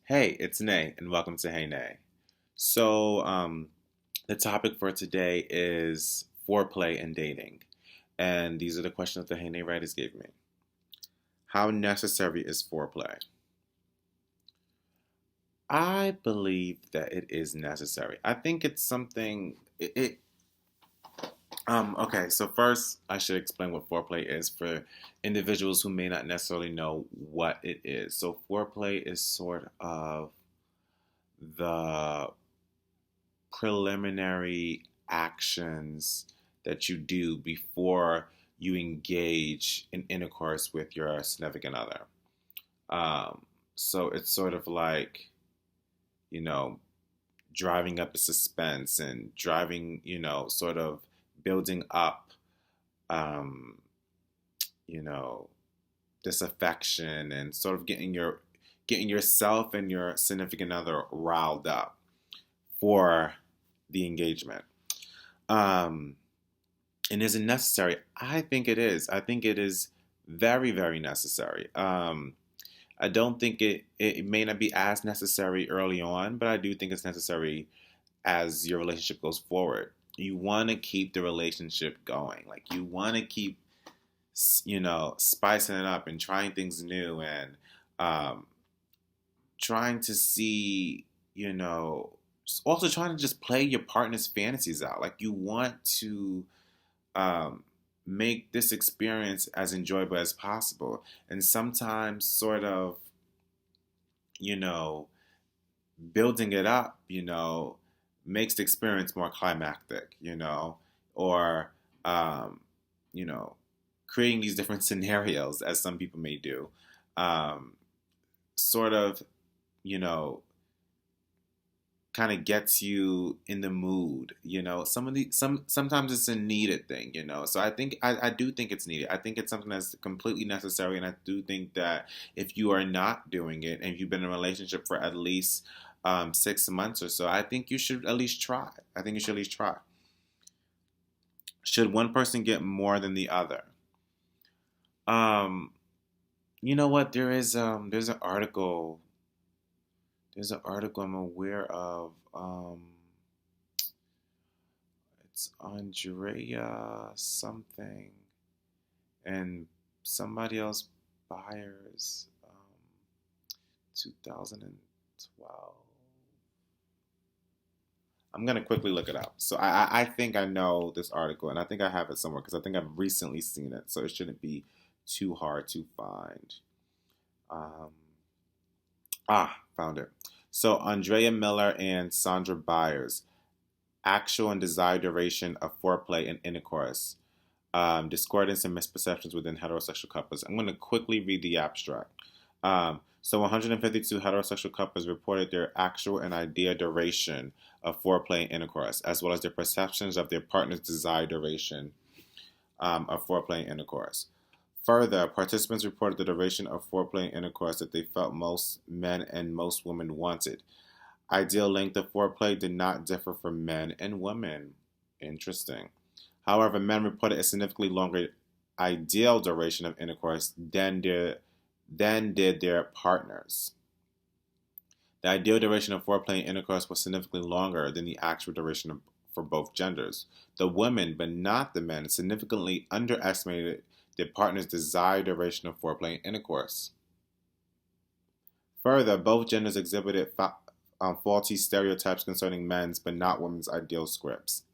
Hey, it's Nay, and welcome to Hey Nay. So, the topic for today is foreplay and dating. And these are the questions that the Hey Nay writers gave me. How necessary is foreplay? I believe that it is necessary. I think it's something. Okay, so first, I should explain what foreplay is for individuals who may not necessarily know what it is. So, foreplay is sort of the preliminary actions that you do before you engage in intercourse with your significant other. So it's sort of like, you know, driving up the suspense and driving, sort of building up, um, you know, this affection and sort of getting yourself and your significant other riled up for the engagement. Um, and is it necessary? I think it is. I think it is very, very necessary. I don't think it may not be as necessary early on, but I do think it's necessary as your relationship goes forward. You want to keep the relationship going. Like you want to keep, spicing it up and trying things new and um, trying to see, also trying to just play your partner's fantasies out. Like you want to um, make this experience as enjoyable as possible. And sometimes, sort of, you know, building it up, makes the experience more climactic, or, um, you know, creating these different scenarios, as some people may do, um, sort of, you know, kind of gets you in the mood. Sometimes it's a needed thing. So I do think it's needed. I think it's something that's completely necessary, and I do think that if you are not doing it and you've been in a relationship for at least 6 months or so, I think you should at least try. I think you should at least try. Should one person get more than the other? um you know what, there's an article I'm aware of. It's Andrea something and somebody else buyers, 2012. I'm gonna quickly look it up. So I think I know this article, and I think I have it somewhere because I think I've recently seen it. So it shouldn't be too hard to find. Um, Found it. So Andrea Miller and Sandra Byers, actual and desired duration of foreplay and intercourse, discordance and misperceptions within heterosexual couples. I'm going to quickly read the abstract. So 152 heterosexual couples reported their actual and ideal duration of foreplay and intercourse, as well as their perceptions of their partner's desired duration of foreplay and intercourse. Further, participants reported the duration of foreplay and intercourse that they felt most men and most women wanted. Ideal length of foreplay did not differ for men and women. Interesting. However, men reported a significantly longer ideal duration of intercourse than did their partners. The ideal duration of foreplay and intercourse was significantly longer than the actual duration for both genders. The women, but not the men, significantly underestimated their partner's desired duration of foreplay and intercourse. Further, both genders exhibited faulty stereotypes concerning men's but not women's ideal scripts.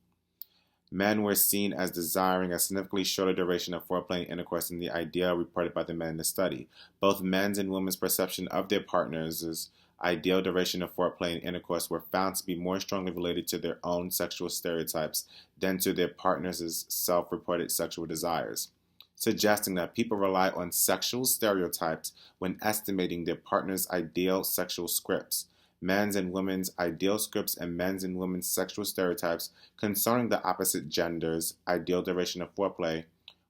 Men were seen as desiring a significantly shorter duration of foreplay and intercourse than the ideal reported by the men in the study. Both men's and women's perception of their partners' ideal duration of foreplay and intercourse were found to be more strongly related to their own sexual stereotypes than to their partners' self-reported sexual desires, suggesting that people rely on sexual stereotypes when estimating their partner's ideal sexual scripts. Men's and women's ideal scripts and men's and women's sexual stereotypes concerning the opposite gender's ideal duration of foreplay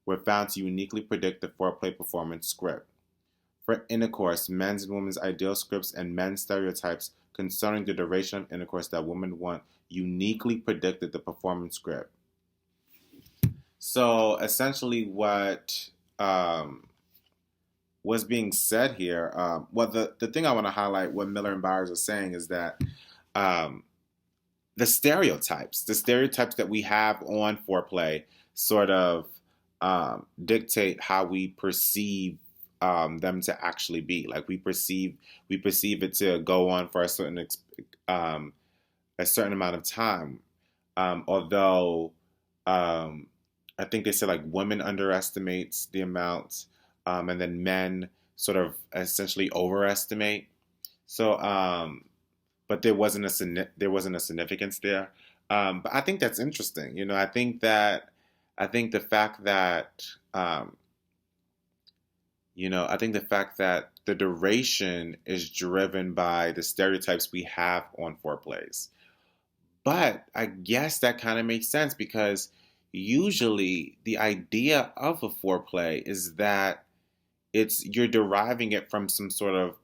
were found to uniquely predict the foreplay performance script. For intercourse, men's and women's ideal scripts and men's stereotypes concerning the duration of intercourse that women want uniquely predicted the performance script. So essentially, what's being said here, well, the thing I want to highlight, what Miller and Byers are saying, is that um, the stereotypes that we have on foreplay sort of dictate how we perceive them to actually be. Like we perceive it to go on for um, a certain amount of time. Although I think they said like women underestimates the amount, and then men sort of essentially overestimate. So, but there wasn't a significance there. But I think that's interesting. I think the fact that I think the fact that the duration is driven by the stereotypes we have on foreplays. But I guess that kind of makes sense because usually the idea of a foreplay is that you're deriving it from some sort of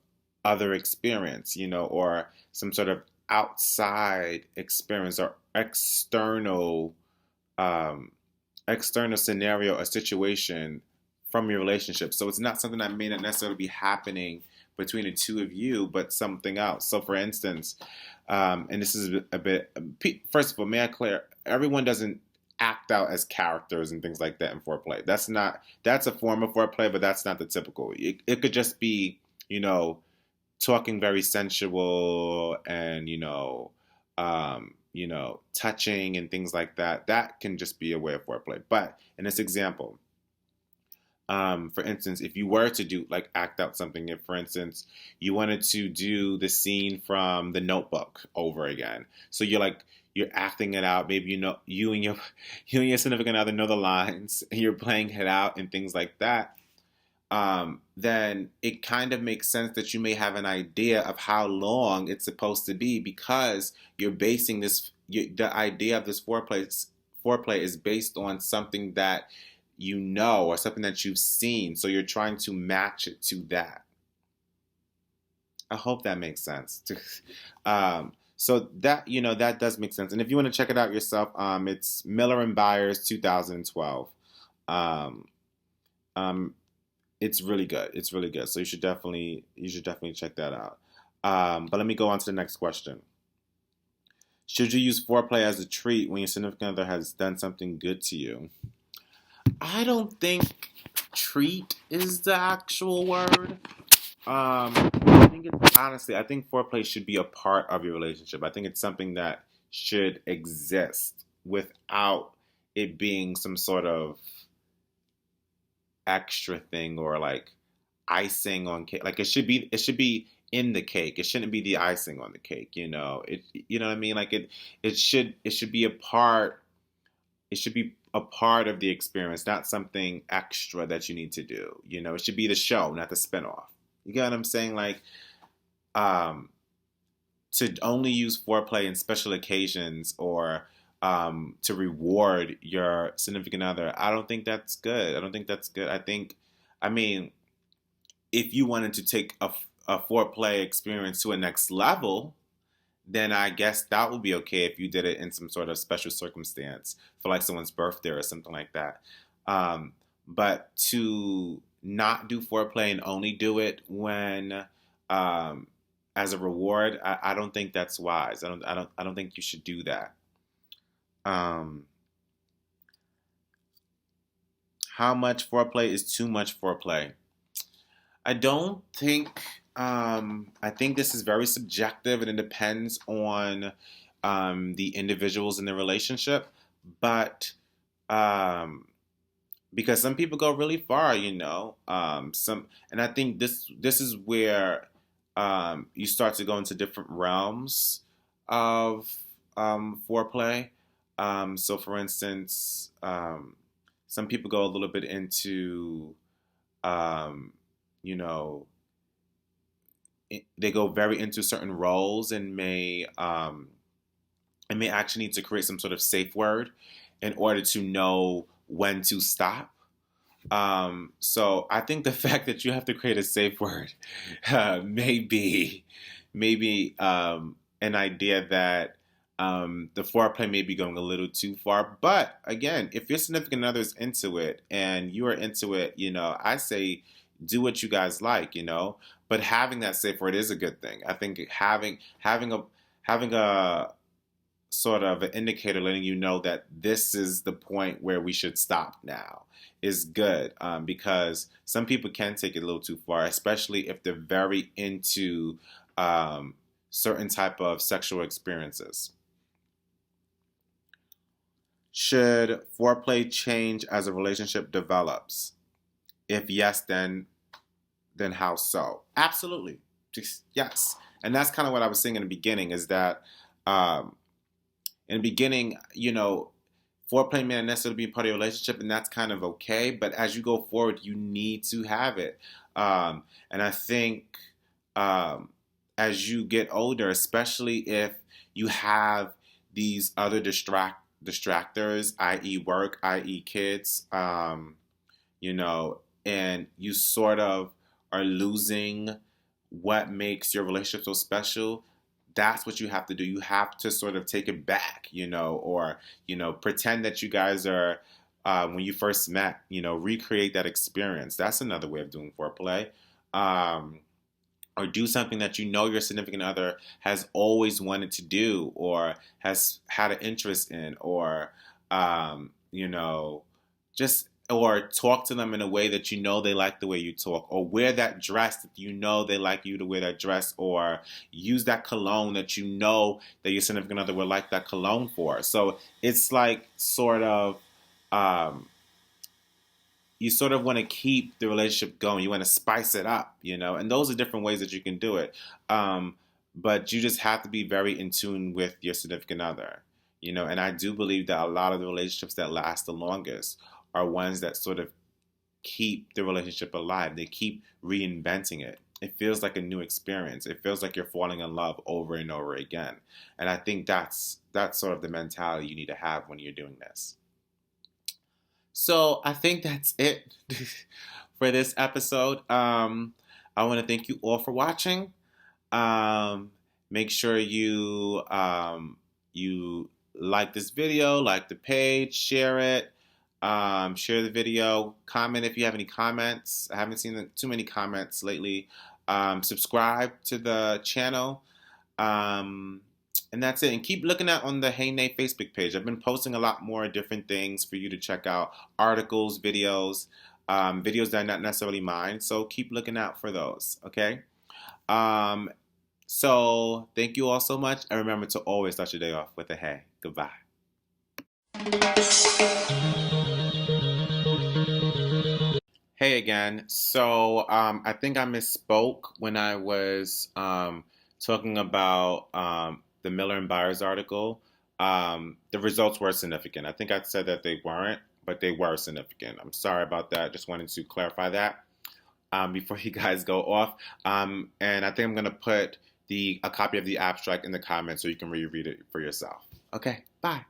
other experience, or some sort of outside experience or um, external scenario or situation from your relationship. So it's not something that may not necessarily be happening between the two of you, but something else. So, for instance, and this is a bit. First of all, may I clear? Everyone doesn't act out as characters and things like that in foreplay. That's a form of foreplay, but that's not the typical. It could just be, talking very sensual and touching and things like that. That can just be a way of foreplay. But in this example, for instance, if you were to do like act out something, if for instance you wanted to do the scene from The Notebook over again, so you're acting it out. Maybe you and your you and your significant other know the lines, and you're playing it out and things like that. Then it kind of makes sense that you may have an idea of how long it's supposed to be because you're basing the idea of this foreplay is based on something that or something that you've seen. So you're trying to match it to that. I hope that makes sense. So that does make sense. And if you want to check it out yourself, it's Miller and Byers 2012. Um, um, it's really good. It's really good. So you should definitely check that out. But let me go on to the next question. Should you use foreplay as a treat when your significant other has done something good to you? I don't think treat is the actual word. I think foreplay should be a part of your relationship. I think it's something that should exist without it being some sort of extra thing or like icing on cake. Like it should be in the cake. It shouldn't be the icing on the cake. You know what I mean? Like it should be a part. It should be a part of the experience, not something extra that you need to do. It should be the show, not the spinoff. You get what I'm saying? Like, to only use foreplay in special occasions or to reward your significant other, I don't think that's good. I mean, if you wanted to take a foreplay experience to a next level, then I guess that would be okay if you did it in some sort of special circumstance for like someone's birthday or something like that. But to not do foreplay and only do it when as a reward, I don't think that's wise. I don't think you should do that. How much foreplay is too much foreplay? I don't think. I think this is very subjective, and it depends on the individuals in the relationship. But because some people go really far, and I think this is where you start to go into different realms of foreplay. So, for instance, some people go a little bit into, you know, they go very into certain roles and may actually need to create some sort of safe word in order to know when to stop. So I think the fact that you have to create a safe word may be an idea that the foreplay may be going a little too far. But again, if your significant other is into it and you are into it, I say do what you guys like, But having that safe word is a good thing. I think having a sort of an indicator letting you know that this is the point where we should stop now is good, because some people can take it a little too far, especially if they're very into certain type of sexual experiences. Should foreplay change as a relationship develops? If yes, then how so? Absolutely. Just yes. And that's kind of what I was saying in the beginning, is that in the beginning, foreplay may not necessarily be part of your relationship, and that's kind of okay. But as you go forward, you need to have it. And I think as you get older, especially if you have these other distractors, i.e. work, i.e. kids, and you sort of are losing what makes your relationship so special, that's what you have to do. You have to sort of take it back, or, pretend that you guys are, when you first met, recreate that experience. That's another way of doing foreplay. Or do something that your significant other has always wanted to do, or has had an interest in, or, just, or talk to them in a way that they like the way you talk, or wear that dress that they like you to wear that dress, or use that cologne that that your significant other would like that cologne for. So it's like sort of, you sort of want to keep the relationship going. You want to spice it up, and those are different ways that you can do it. But you just have to be very in tune with your significant other, and I do believe that a lot of the relationships that last the longest are ones that sort of keep the relationship alive. They keep reinventing it. It feels like a new experience. It feels like you're falling in love over and over again. And I think that's sort of the mentality you need to have when you're doing this. So I think that's it for this episode. I want to thank you all for watching. Make sure you like this video, like the page, share it. Share the video, comment if you have any comments. I haven't seen too many comments lately. Subscribe to the channel. And that's it. And keep looking out on the Hey Nay Facebook page. I've been posting a lot more different things for you to check out. Articles, videos, videos that are not necessarily mine. So keep looking out for those, okay? So thank you all so much. And remember to always start your day off with a hey. Goodbye. Hey again. So I think I misspoke when I was talking about the Miller and Byers article. The results were significant. I think I said that they weren't, but they were significant. I'm sorry about that. Just wanted to clarify that before you guys go off. And I think I'm going to put a copy of the abstract in the comments so you can reread it for yourself. Okay, bye.